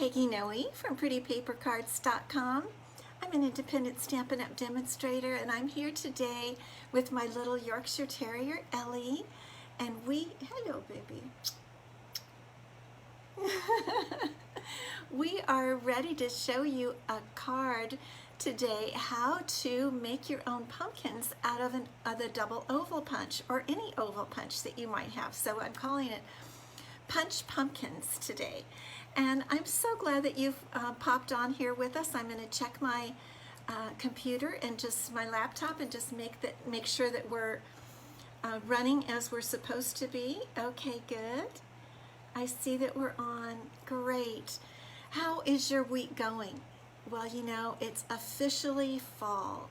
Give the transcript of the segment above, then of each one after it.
Peggy Noe from PrettyPaperCards.com. I'm an independent Stampin' Up! Demonstrator, and I'm here today with my little Yorkshire Terrier, Ellie, and hello baby, we are ready to show you a card today, how to make your own pumpkins out of the double oval punch, or any oval punch that you might have. So I'm calling it Punch Pumpkins today. And I'm so glad that you've popped on here with us. I'm going to check my computer and just my laptop and just make sure that we're running as we're supposed to be. Okay, good. I see that we're on. Great. How is your week going? Well, you know, it's officially fall.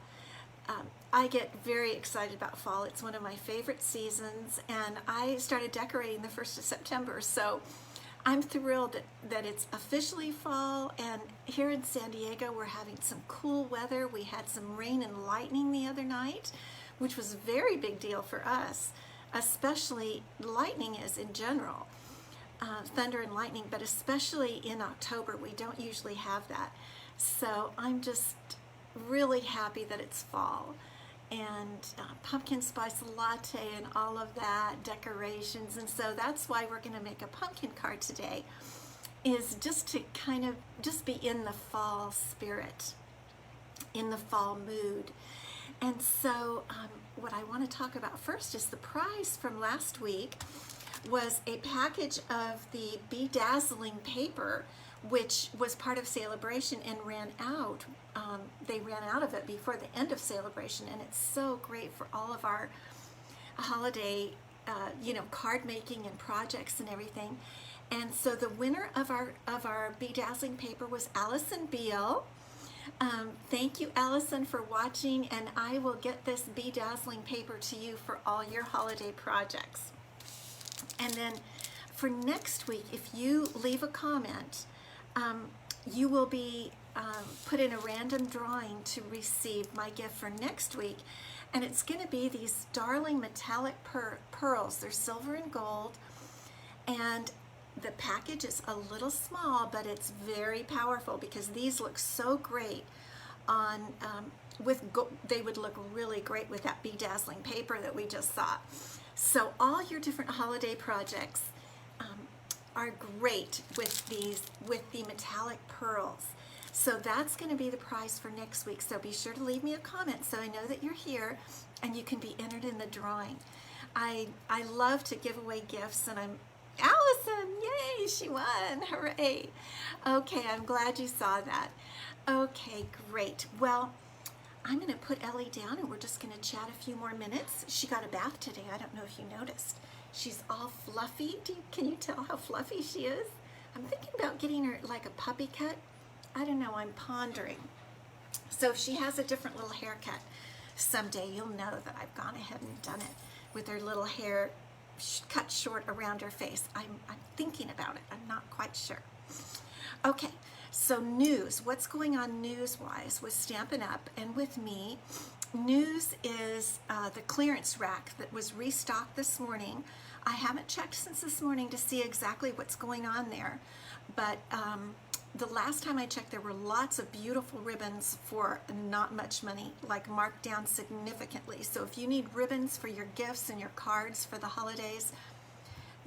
I get very excited about fall. It's one of my favorite seasons, and I started decorating the 1st of September, so I'm thrilled that it's officially fall. And here in San Diego, we're having some cool weather. We had some rain and lightning the other night, which was a very big deal for us, especially lightning is in general, thunder and lightning, but especially in October. We don't usually have that. So I'm just really happy that it's fall, and pumpkin spice latte and all of that, decorations. And so that's why we're going to make a pumpkin card today, is just to kind of just be in the fall spirit, in the fall mood. And so what I want to talk about first is the prize from last week was a package of the Bedazzling paper, which was part of Celebration and ran out. They ran out of it before the end of Celebration, and it's so great for all of our holiday, card making and projects and everything. And so the winner of our Bedazzling paper was Allison Beal. Thank you, Allison, for watching, and I will get this Bedazzling paper to you for all your holiday projects. And then for next week, if you leave a comment, you will be put in a random drawing to receive my gift for next week. And it's going to be these darling metallic pearls. They're silver and gold. And the package is a little small, but it's very powerful, because these look so great on they would look really great with that Bedazzling paper that we just saw. So all your different holiday projects are great with the metallic pearls. So that's going to be the prize for next week. So be sure to leave me a comment so I know that you're here and you can be entered in the drawing. I love to give away gifts, and Allison, yay, she won, hooray. Okay, I'm glad you saw that. Okay, great. Well, I'm going to put Ellie down and we're just going to chat a few more minutes. She got a bath today. I don't know if you noticed. She's all fluffy. Can you tell how fluffy she is? I'm thinking about getting her like a puppy cut. I don't know, I'm pondering. So if she has a different little haircut, someday you'll know that I've gone ahead and done it with her little hair cut short around her face. I'm thinking about it. I'm not quite sure. Okay, so news. What's going on news-wise with Stampin' Up! And with me? News is the clearance rack that was restocked this morning. I haven't checked since this morning to see exactly what's going on there, but the last time I checked, there were lots of beautiful ribbons for not much money, like marked down significantly. So if you need ribbons for your gifts and your cards for the holidays,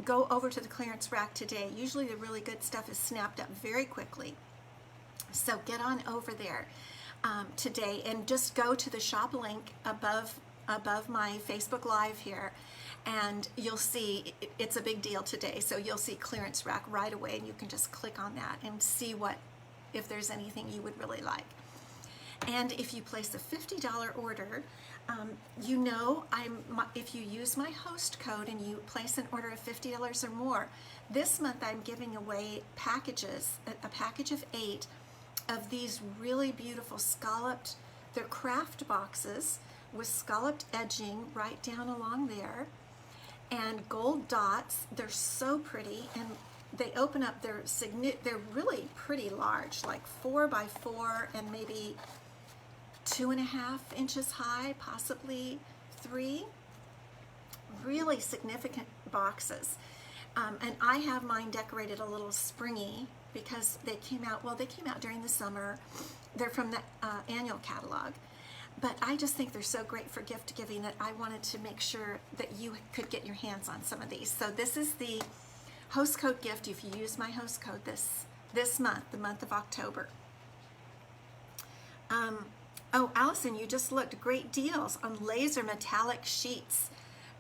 go over to the clearance rack today. Usually the really good stuff is snapped up very quickly. So get on over there today, and just go to the shop link above my Facebook Live here, and you'll see it's a big deal today. So you'll see clearance rack right away, and you can just click on that and see if there's anything you would really like. And if you place a $50 order, if you use my host code and you place an order of $50 or more, this month I'm giving away packages, a package of 8 of these really beautiful scalloped, they're craft boxes with scalloped edging right down along there, and gold dots. They're so pretty, and they open up, they're really pretty large, like 4 by 4 and maybe 2.5 inches high, possibly 3. Really significant boxes. And I have mine decorated a little springy because they came out, well, they came out during the summer. They're from the annual catalog. But I just think they're so great for gift giving that I wanted to make sure that you could get your hands on some of these. So this is the host code gift if you use my host code this month, the month of October. Oh, Allison, you just looked. Great deals on laser metallic sheets,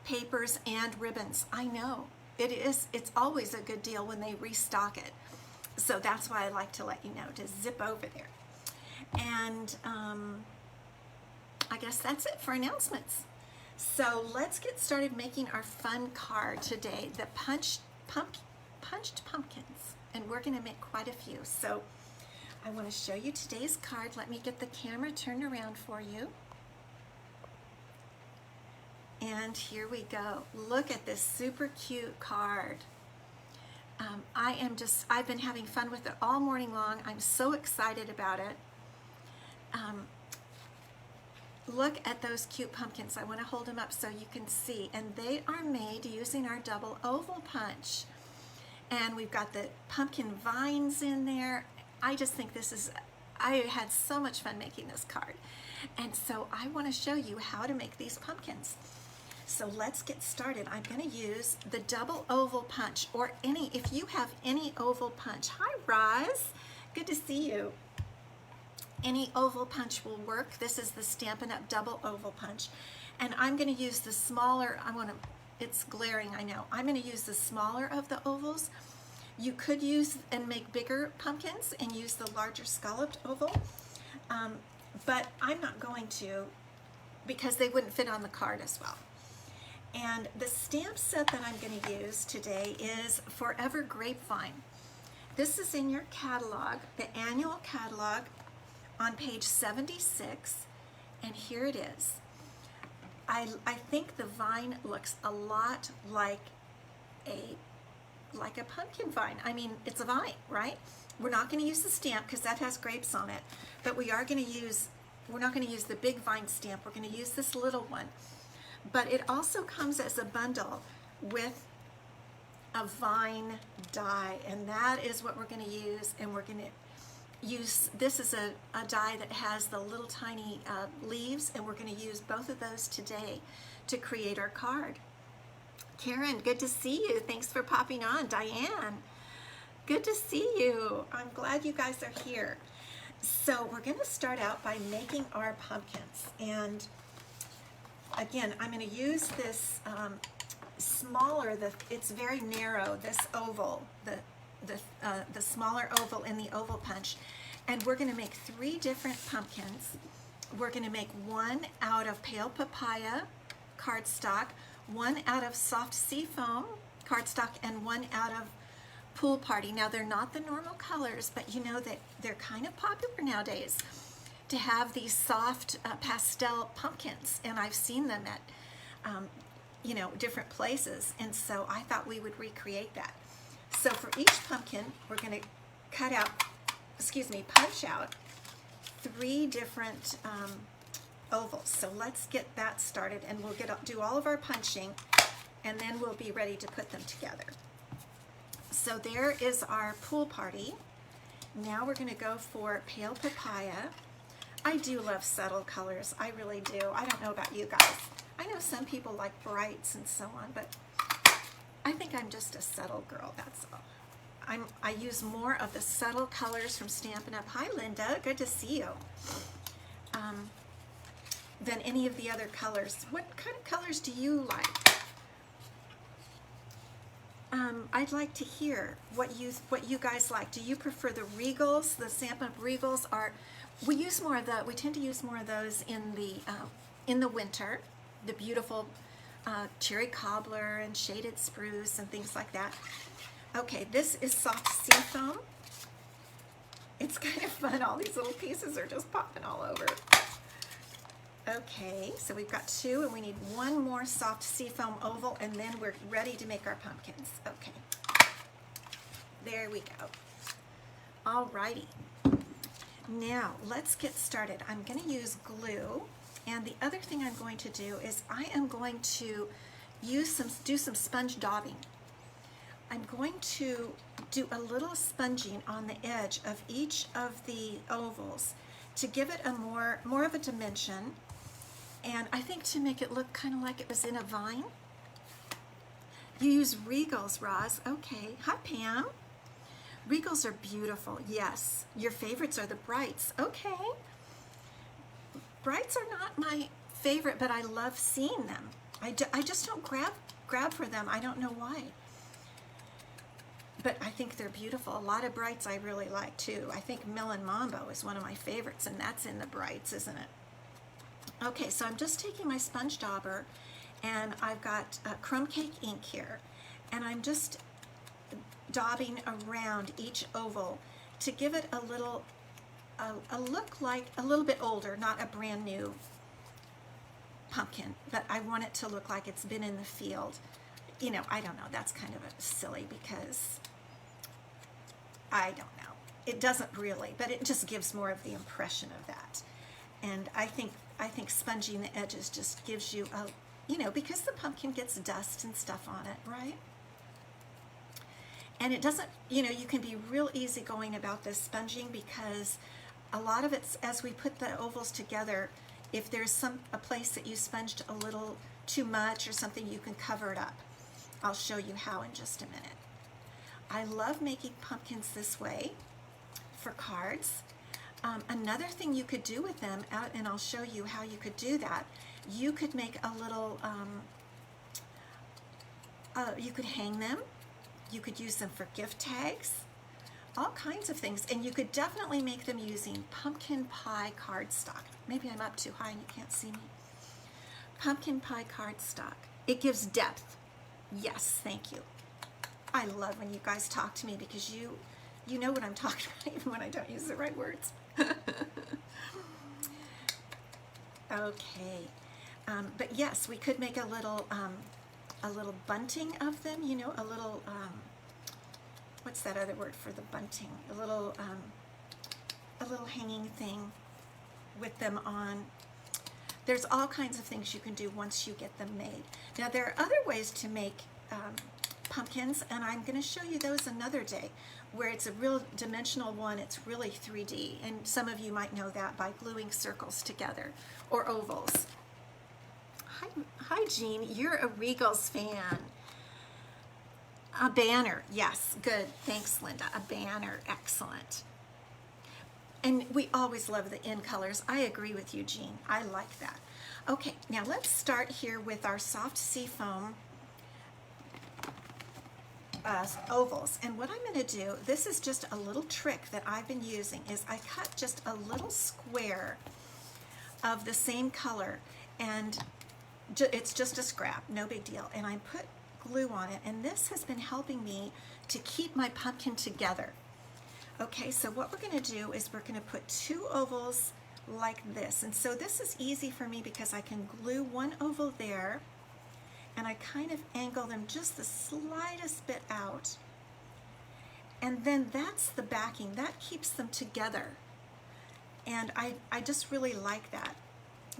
papers, and ribbons. I know. It's always a good deal when they restock it. So that's why I like to let you know to zip over there. And I guess that's it for announcements. So let's get started making our fun card today, the punched pumpkins. And we're going to make quite a few. So I want to show you today's card. Let me get the camera turned around for you. And here we go. Look at this super cute card. I've been having fun with it all morning long. I'm so excited about it. Look at those cute pumpkins. I want to hold them up so you can see. And they are made using our double oval punch. And we've got the pumpkin vines in there. I just think I had so much fun making this card. And so I want to show you how to make these pumpkins. So let's get started. I'm going to use the double oval punch, or if you have any oval punch. Hi, Roz. Good to see you. Any oval punch will work. This is the Stampin' Up! Double oval punch. And I'm going to use the smaller, it's glaring, I know. I'm going to use the smaller of the ovals. You could use and make bigger pumpkins and use the larger scalloped oval, but I'm not going to because they wouldn't fit on the card as well. And the stamp set that I'm going to use today is Forever Grapevine. This is in your catalog, the annual catalog, on page 76, and here it is. I think the vine looks a lot like a pumpkin vine. I mean, it's a vine, right? We're not going to use the stamp because that has grapes on it, but we're not going to use the big vine stamp. We're going to use this little one. But it also comes as a bundle with a vine die, and that is what we're going to use. And we're going to use, this is a die that has the little tiny leaves, and we're going to use both of those today to create our card. Karen, good to see you. Thanks for popping on. Diane, good to see you. I'm glad you guys are here. So we're going to start out by making our pumpkins. And again, I'm going to use this smaller, it's very narrow, this oval, the smaller oval in the oval punch. And we're going to make 3 different pumpkins. We're going to make one out of pale papaya cardstock, one out of soft seafoam cardstock, and one out of Pool Party. Now, they're not the normal colors, but you know that they're kind of popular nowadays to have these soft pastel pumpkins, and I've seen them at different places, and so I thought we would recreate that. So for each pumpkin, we're going to punch out 3 different ovals. So let's get that started, and we'll do all of our punching, and then we'll be ready to put them together. So there is our Pool Party. Now we're going to go for pale papaya. I do love subtle colors. I really do. I don't know about you guys. I know some people like brights and so on, but I think I'm just a subtle girl, that's all. I use more of the subtle colors from Stampin' Up. Hi, Linda. Good to see you. Than any of the other colors. What kind of colors do you like? I'd like to hear what you guys like. Do you prefer the Regals? The Stampin' Up Regals we tend to use more of those in the winter. The beautiful cherry cobbler and shaded spruce and things like that. Okay, this is soft seafoam. It's kind of fun. All these little pieces are just popping all over. Okay, so we've got 2, and we need 1 more soft seafoam oval, and then we're ready to make our pumpkins. Okay, there we go. Alrighty, now let's get started. I'm going to use glue, and the other thing I'm going to do is I am going to do some sponge daubing. I'm going to do a little sponging on the edge of each of the ovals to give it a more of a dimension, and I think to make it look kind of like it was in a vine. You use Regals, Roz. Okay. Hi, Pam. Regals are beautiful. Yes. Your favorites are the Brights. Okay. Brights are not my favorite, but I love seeing them. I just don't grab for them. I don't know why. But I think they're beautiful. A lot of Brights I really like too. I think Melon Mambo is one of my favorites, and that's in the Brights, isn't it? Okay, so I'm just taking my sponge dauber, and I've got crumb cake ink here, and I'm just daubing around each oval to give it a little a look like a little bit older, not a brand new pumpkin, but I want it to look like it's been in the field. You know, I don't know, that's kind of silly because I don't know. It doesn't really, but it just gives more of the impression of that. And I think sponging the edges just gives you a, you know, because the pumpkin gets dust and stuff on it, right? And it doesn't, you know, you can be real easygoing about this sponging because a lot of it's, as we put the ovals together, if there's a place that you sponged a little too much or something, you can cover it up. I'll show you how in just a minute. I love making pumpkins this way for cards. Another thing you could do with them, and I'll show you how you could do that, you could make a little, you could hang them, you could use them for gift tags, all kinds of things, and you could definitely make them using pumpkin pie cardstock. Maybe I'm up too high and you can't see me. Pumpkin pie cardstock. It gives depth. Yes, thank you. I love when you guys talk to me because you know what I'm talking about even when I don't use the right words. Okay, but yes, we could make a little bunting of them. You know, a little what's that other word for the bunting? A little hanging thing with them on. There's all kinds of things you can do once you get them made. Now there are other ways to make pumpkins, and I'm going to show you those another day, where it's a real dimensional one. It's really 3D, and some of you might know that by gluing circles together or ovals. Hi Jean, you're a Regals fan. A banner, yes, good, thanks Linda. A banner, excellent. And we always love the in colors. I agree with you, Jean. I like that. Okay, now let's start here with our soft seafoam ovals. And what I'm going to do, this is just a little trick that I've been using, is I cut just a little square of the same color, and it's just a scrap, no big deal. And I put glue on it, and this has been helping me to keep my pumpkin together. Okay, so what we're going to do is we're going to put two ovals like this. And so this is easy for me because I can glue one oval there, and I kind of angle them just the slightest bit out. And then that's the backing. That keeps them together. And I just really like that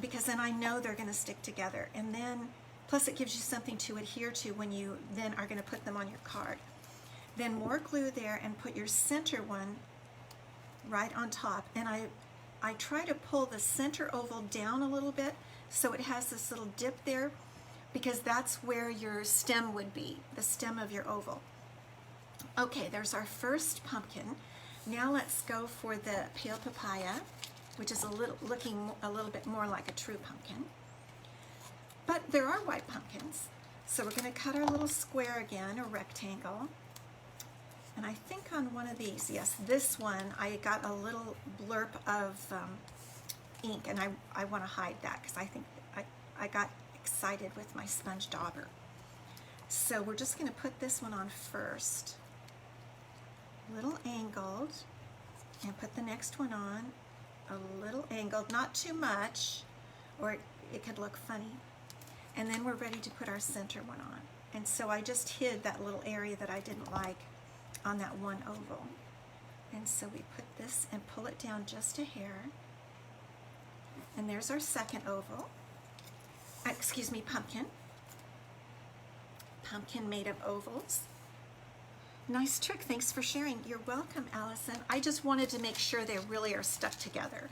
because then I know they're going to stick together. And then, plus it gives you something to adhere to when you then are going to put them on your card. Then more glue there and put your center one right on top. And I try to pull the center oval down a little bit so it has this little dip there, because that's where your stem would be, the stem of your oval. Okay, there's our first pumpkin. Now let's go for the pale papaya, which is looking a little bit more like a true pumpkin. But there are white pumpkins. So we're going to cut our little square again, a rectangle. And I think on one of these, yes, this one, I got a little blurb of ink, and I want to hide that because I think I got excited with my sponge dauber. So we're just going to put this one on first, a little angled, and put the next one on, a little angled, not too much, or it could look funny. And then we're ready to put our center one on. And so I just hid that little area that I didn't like on that one oval. And so we put this and pull it down just a hair. And there's our second oval. Excuse me, pumpkin. Pumpkin made of ovals. Nice trick. Thanks for sharing. You're welcome, Allison. I just wanted to make sure they really are stuck together.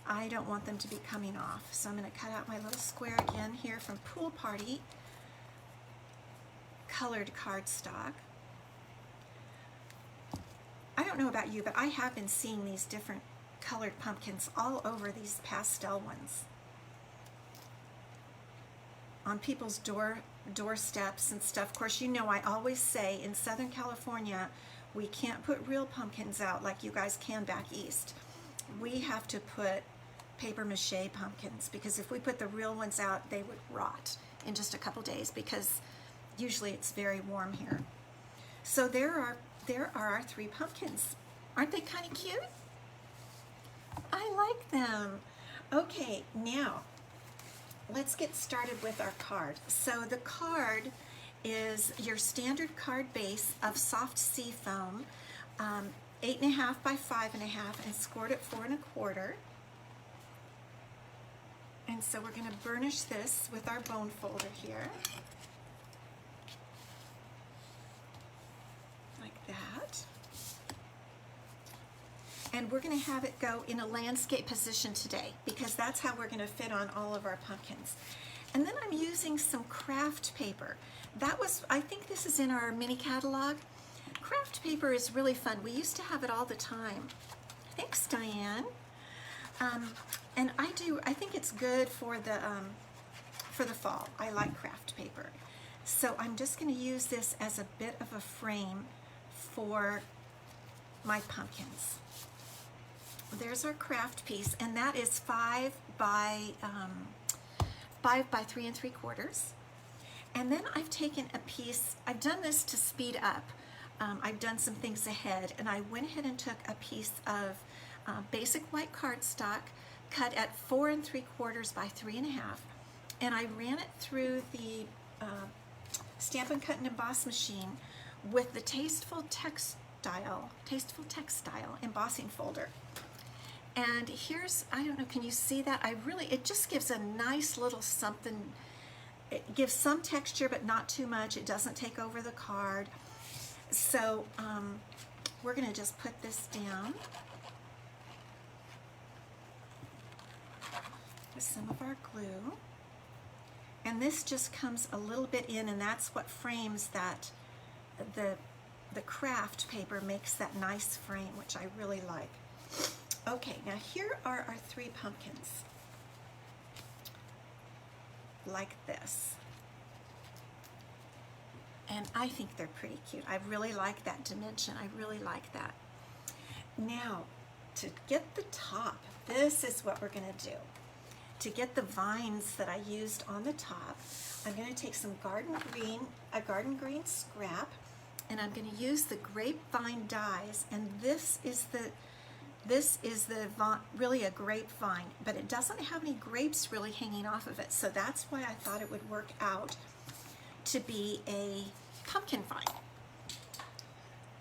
I don't want them to be coming off. So I'm going to cut out my little square again here from Pool Party colored cardstock. I don't know about you, but I have been seeing these different colored pumpkins all over these pastel ones on people's doorsteps and stuff. Of course, you know I always say in Southern California we can't put real pumpkins out like you guys can back east. We have to put paper mache pumpkins, because if we put the real ones out, they would rot in just a couple days, because usually it's very warm here. So there are our 3 pumpkins. Aren't they kind of cute? I like them. Okay, now let's get started with our card. So the card is your standard card base of soft sea foam, 8.5 by 5.5, and scored at 4 1/4. And so we're going to burnish this with our bone folder here, like that. And we're going to have it go in a landscape position today, because that's how we're going to fit on all of our pumpkins. And then I'm using some craft paper. I think this is in our mini catalog. Craft paper is really fun. We used to have it all the time. Thanks, Diane. And I think it's good for the fall. I like craft paper. So I'm just going to use this as a bit of a frame for my pumpkins. There's our craft piece, and that is 5 by 3 3/4. And then I've taken a piece. I've done this to speed up. I've done some things ahead, and I went ahead and took a piece of basic white cardstock cut at 4 3/4 by 3.5, and I ran it through the Stampin' Cut and Emboss machine with the Tasteful Textile embossing folder. And here's, I don't know, can you see that? It just gives a nice little something. It gives some texture, but not too much. It doesn't take over the card. So we're going to just put this down with some of our glue. And this just comes a little bit in, and that's what frames that, the craft paper makes that nice frame, which I really like. Okay, now here are our 3 pumpkins, like this. And I think they're pretty cute. I really like that dimension. I really like that. Now, to get the top, this is what we're going to do. To get the vines that I used on the top, I'm going to take some a garden green scrap, and I'm going to use the grapevine dies, and this is really a grapevine, but it doesn't have any grapes really hanging off of it, so that's why I thought it would work out to be a pumpkin vine.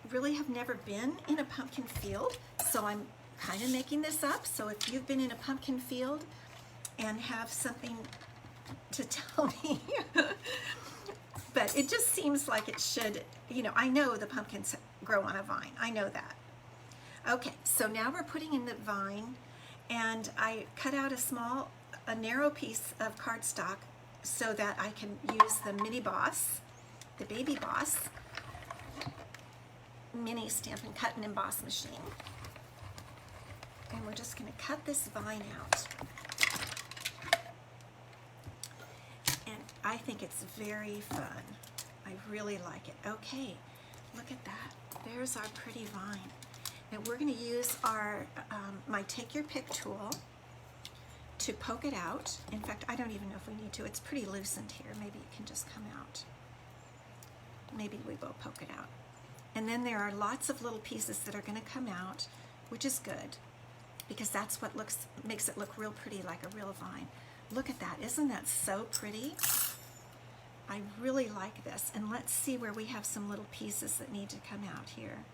Really have never been in a pumpkin field, so I'm kind of making this up. So if you've been in a pumpkin field and have something to tell me, but it just seems like it should, I know the pumpkins grow on a vine. I know that. Okay, so now we're putting in the vine, and I cut out a narrow piece of cardstock so that I can use the mini boss, the baby boss, mini Stampin' Cut and Emboss machine. And we're just going to cut this vine out. And I think it's very fun. I really like it. Okay, look at that. There's our pretty vine. Now we're going to use my Take Your Pick tool to poke it out. In fact, I don't even know if we need to. It's pretty loosened here. Maybe it can just come out. Maybe we will poke it out. And then there are lots of little pieces that are going to come out, which is good, because that's what makes it look real pretty, like a real vine. Look at that. Isn't that so pretty? I really like this. And let's see where we have some little pieces that need to come out here.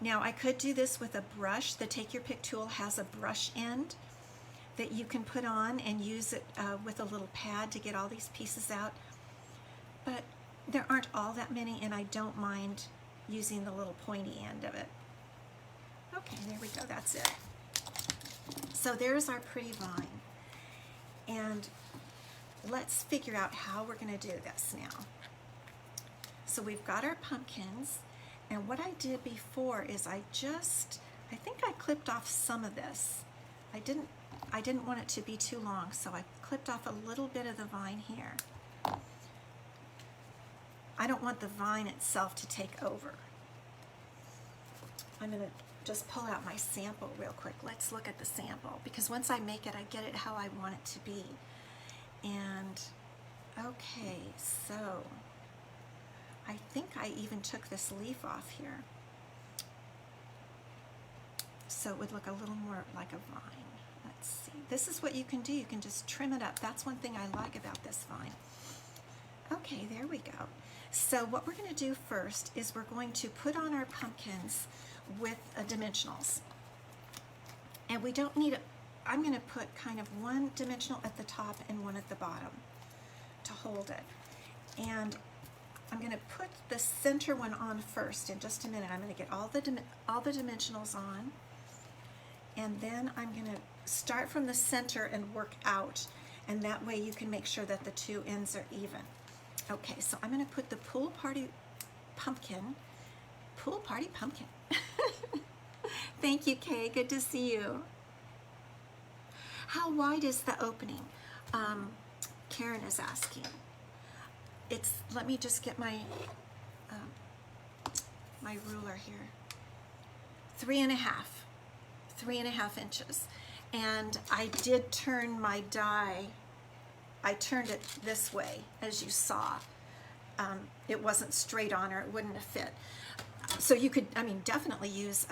Now I could do this with a brush. The Take Your Pick tool has a brush end that you can put on and use it with a little pad to get all these pieces out. But there aren't all that many, and I don't mind using the little pointy end of it. Okay, there we go, that's it. So there's our pretty vine. And let's figure out how we're going to do this now. So we've got our pumpkins, and what I did before is I think I clipped off some of this. I didn't want it to be too long, so I clipped off a little bit of the vine here. I don't want the vine itself to take over. I'm going to just pull out my sample real quick. Let's look at the sample, because once I make it, I get it how I want it to be. And okay, so I think I even took this leaf off here, so it would look a little more like a vine. Let's see. This is what you can do. You can just trim it up. That's one thing I like about this vine. Okay, there we go. So what we're going to do first is we're going to put on our pumpkins with dimensionals. And we don't need I'm going to put kind of one dimensional at the top and one at the bottom to hold it. And I'm going to put the center one on first in just a minute. I'm going to get all the dimensionals on, and then I'm going to start from the center and work out, and that way you can make sure that the two ends are even. Okay, so I'm going to put the pool party pumpkin. Thank you, Kay. Good to see you. How wide is the opening? Karen is asking. Let me just get my my ruler here. 3.5 inches. And I did turn my die. I turned it this way, as you saw. It wasn't straight on, or it wouldn't have fit. So you could, definitely use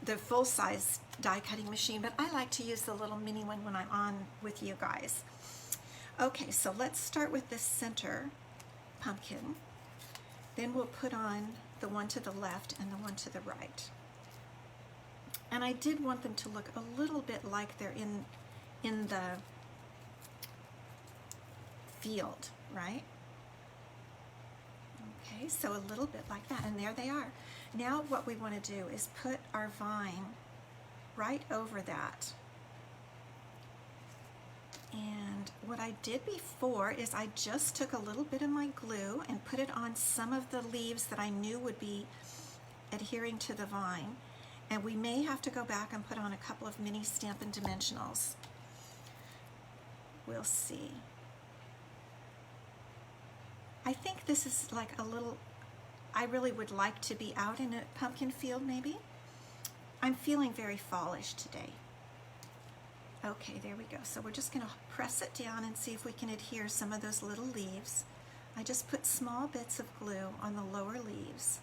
the full-size die cutting machine, but I like to use the little mini one when I'm on with you guys. Okay, so let's start with this center pumpkin. Then we'll put on the one to the left and the one to the right. And I did want them to look a little bit like they're in the field, right? Okay, so a little bit like that, and there they are. Now what we want to do is put our vine right over that. And what I did before is I just took a little bit of my glue and put it on some of the leaves that I knew would be adhering to the vine. And we may have to go back and put on a couple of mini Stampin' Dimensionals. We'll see. I think this is like a little, I really would like to be out in a pumpkin field maybe. I'm feeling very fallish today. Okay, there we go. So we're just going to press it down and see if we can adhere some of those little leaves. I just put small bits of glue on the lower leaves.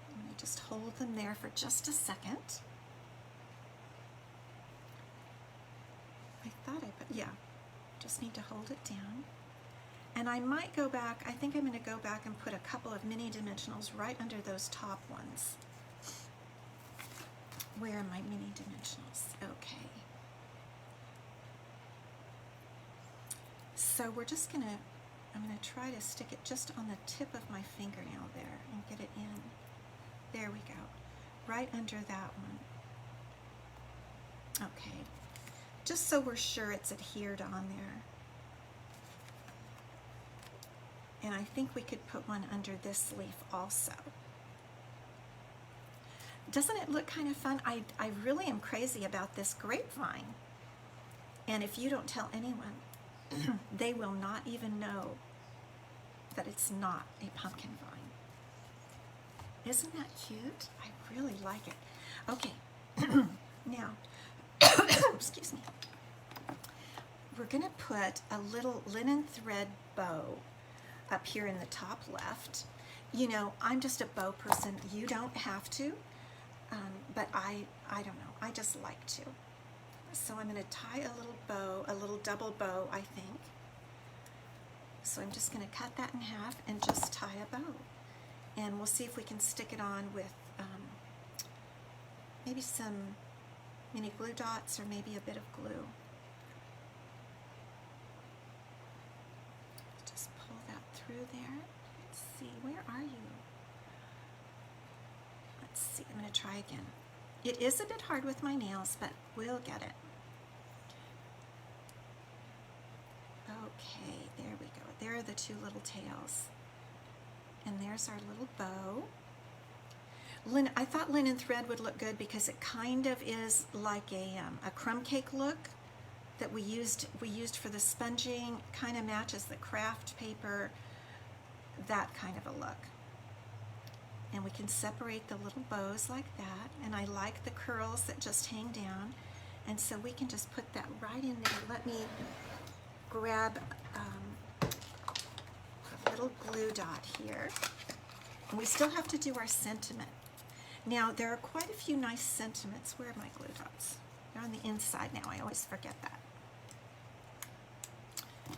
Let me just hold them there for just a second. I thought I put, yeah, just need to hold it down. And I might go back, I think I'm going to go back and put a couple of mini dimensionals right under those top ones. Where are my mini dimensionals? Okay. So we're just going to, I'm going to try to stick it just on the tip of my fingernail there and get it in. There we go. Right under that one. Okay. Just so we're sure it's adhered on there. And I think we could put one under this leaf also. Doesn't it look kind of fun? I really am crazy about this grapevine. And if you don't tell anyone, they will not even know that it's not a pumpkin vine. Isn't that cute? I really like it. Okay, now, excuse me. We're going to put a little linen thread bow up here in the top left. You know, I'm just a bow person. You don't have to. But I don't know, I just like to. So I'm going to tie a little bow, a little double bow, I think. So I'm just going to cut that in half and just tie a bow. And we'll see if we can stick it on with maybe some mini glue dots or maybe a bit of glue. through there. Let's see, where are you? Let's see, I'm going to try again. It is a bit hard with my nails, but we'll get it. Okay, there we go. There are the two little tails. And there's our little bow. I thought linen thread would look good because it kind of is like a crumb cake look that we used for the sponging. Kind of matches the craft paper, that kind of a look. And we can separate the little bows like that. And I like the curls that just hang down. And so we can just put that right in there. Let me grab a little glue dot here. And we still have to do our sentiment. Now, there are quite a few nice sentiments. Where are my glue dots? They're on the inside now. I always forget that.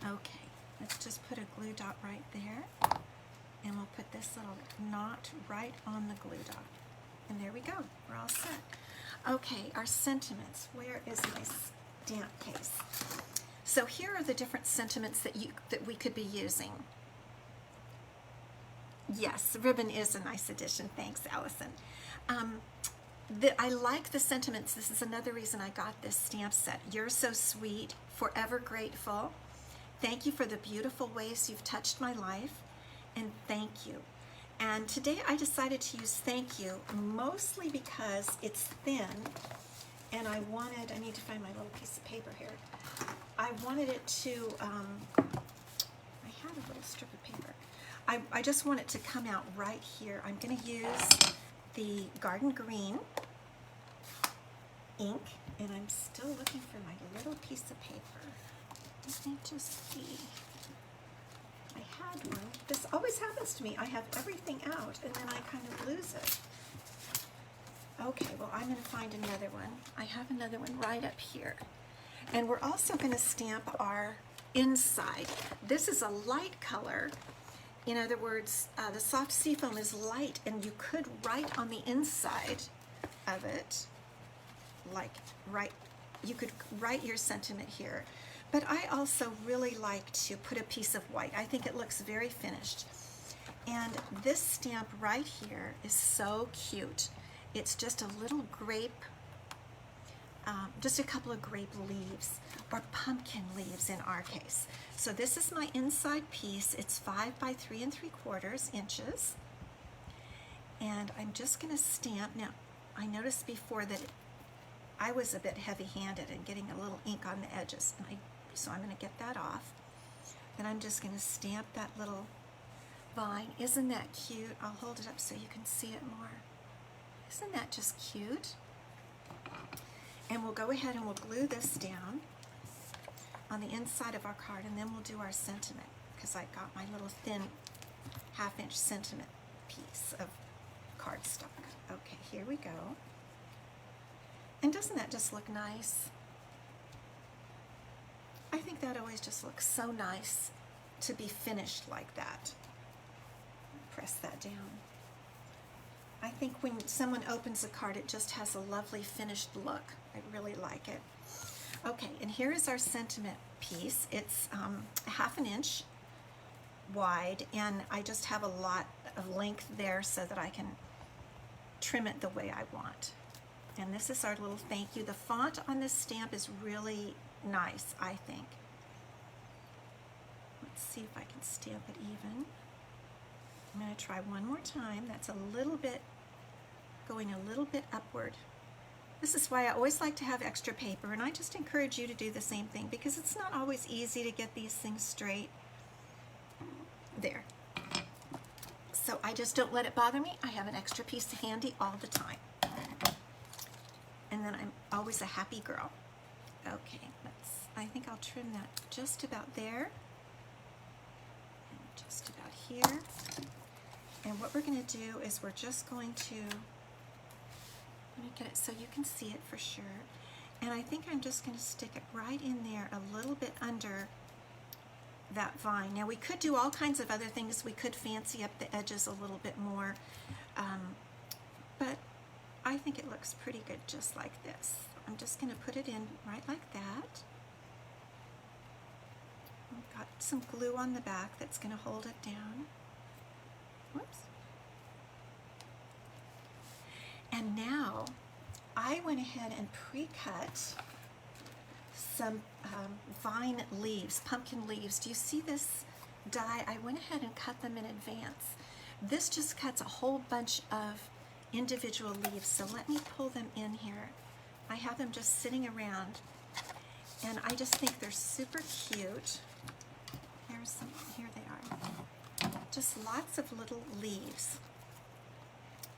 Okay, let's just put a glue dot right there. And we'll put this little knot right on the glue dot. And there we go. We're all set. Okay, our sentiments. Where is my stamp case? So here are the different sentiments that we could be using. Yes, ribbon is a nice addition. Thanks, Allison. I like the sentiments. This is another reason I got this stamp set. You're so sweet, forever grateful. Thank you for the beautiful ways you've touched my life, and thank you. And today I decided to use thank you mostly because it's thin, and I need to find my little piece of paper here. I wanted it to, I had a little strip of paper. I just want it to come out right here. I'm going to use the Garden Green ink, and I'm still looking for my little piece of paper. Let me just see. I had one. This always happens to me. I have everything out, and then I kind of lose it. Okay, well, I'm going to find another one. I have another one right up here. And we're also going to stamp our inside. This is a light color. In other words, the soft seafoam is light, and you could write on the inside of it, you could write your sentiment here. But I also really like to put a piece of white. I think it looks very finished. And this stamp right here is so cute. It's just a little grape, just a couple of grape leaves, or pumpkin leaves in our case. So this is my inside piece. It's 5 by 3 3/4 inches. And I'm just going to stamp. Now, I noticed before that I was a bit heavy-handed and getting a little ink on the edges. So I'm going to get that off. Then I'm just going to stamp that little vine. Isn't that cute? I'll hold it up so you can see it more. Isn't that just cute? And we'll go ahead and we'll glue this down on the inside of our card, and then we'll do our sentiment, because I got my little thin 1/2 inch sentiment piece of cardstock. Okay, here we go. And doesn't that just look nice? I think that always just looks so nice to be finished like that. Press that down. I think when someone opens a card, it just has a lovely finished look. I really like it. Okay, and here is our sentiment piece. It's 1/2 inch wide, and I just have a lot of length there so that I can trim it the way I want. And this is our little thank you. The font on this stamp is really nice, I think. Let's see if I can stamp it even. I'm going to try one more time. That's a little bit, going a little bit upward. This is why I always like to have extra paper, and I just encourage you to do the same thing, because it's not always easy to get these things straight. There. So I just don't let it bother me. I have an extra piece handy all the time. And then I'm always a happy girl. Okay, I think I'll trim that just about there. And just about here. And what we're going to do is we're just going to, let me get it so you can see it for sure. And I think I'm just going to stick it right in there a little bit under that vine. Now we could do all kinds of other things. We could fancy up the edges a little bit more. But I think it looks pretty good just like this. I'm just going to put it in right like that. I've got some glue on the back that's going to hold it down. Whoops. And now I went ahead and pre-cut some vine leaves, pumpkin leaves. Do you see this die? I went ahead and cut them in advance. This just cuts a whole bunch of individual leaves, so let me pull them in here. I have them just sitting around, and I just think they're super cute. There's some, here they are. Just lots of little leaves.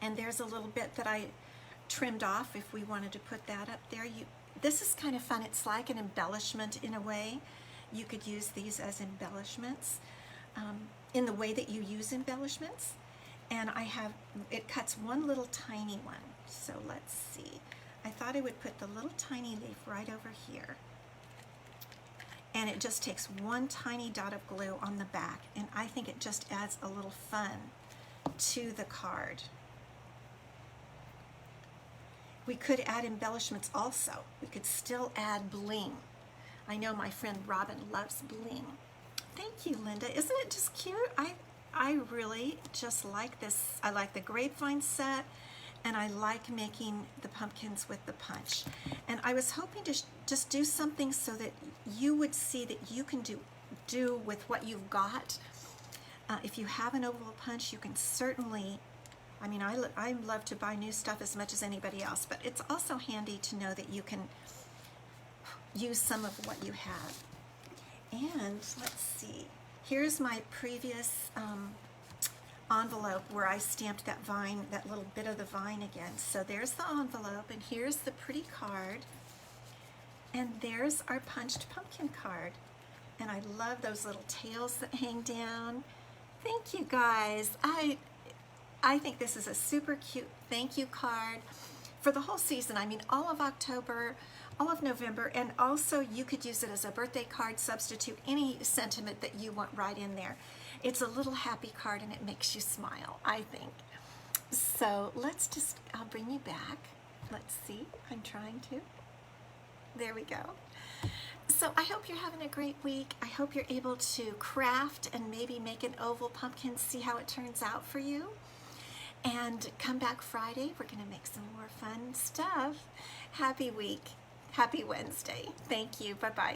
And there's a little bit that I trimmed off if we wanted to put that up there. This is kind of fun. It's like an embellishment in a way. You could use these as embellishments in the way that you use embellishments. And it cuts one little tiny one. So let's see. I thought I would put the little tiny leaf right over here. And it just takes one tiny dot of glue on the back. And I think it just adds a little fun to the card. We could add embellishments also. We could still add bling. I know my friend Robin loves bling. Thank you, Linda. Isn't it just cute? I really just like this. I like the grapevine set, and I like making the pumpkins with the punch. And I was hoping to just do something so that you would see that you can do with what you've got. If you have an oval punch, you can certainly, I mean, I love to buy new stuff as much as anybody else, but it's also handy to know that you can use some of what you have. And let's see, here's my previous envelope where I stamped that vine, that little bit of the vine again. So there's the envelope, and here's the pretty card, and there's our punched pumpkin card. And I love those little tails that hang down. Thank you, guys. I think this is a super cute thank you card for the whole season. I mean, all of October, all of November, and also you could use it as a birthday card, substitute any sentiment that you want right in there. It's a little happy card, and it makes you smile, I think. So I'll bring you back. Let's see, I'm trying to. There we go. So I hope you're having a great week. I hope you're able to craft and maybe make an oval pumpkin, see how it turns out for you. And come back Friday, we're gonna make some more fun stuff. Happy week, happy Wednesday. Thank you, bye-bye.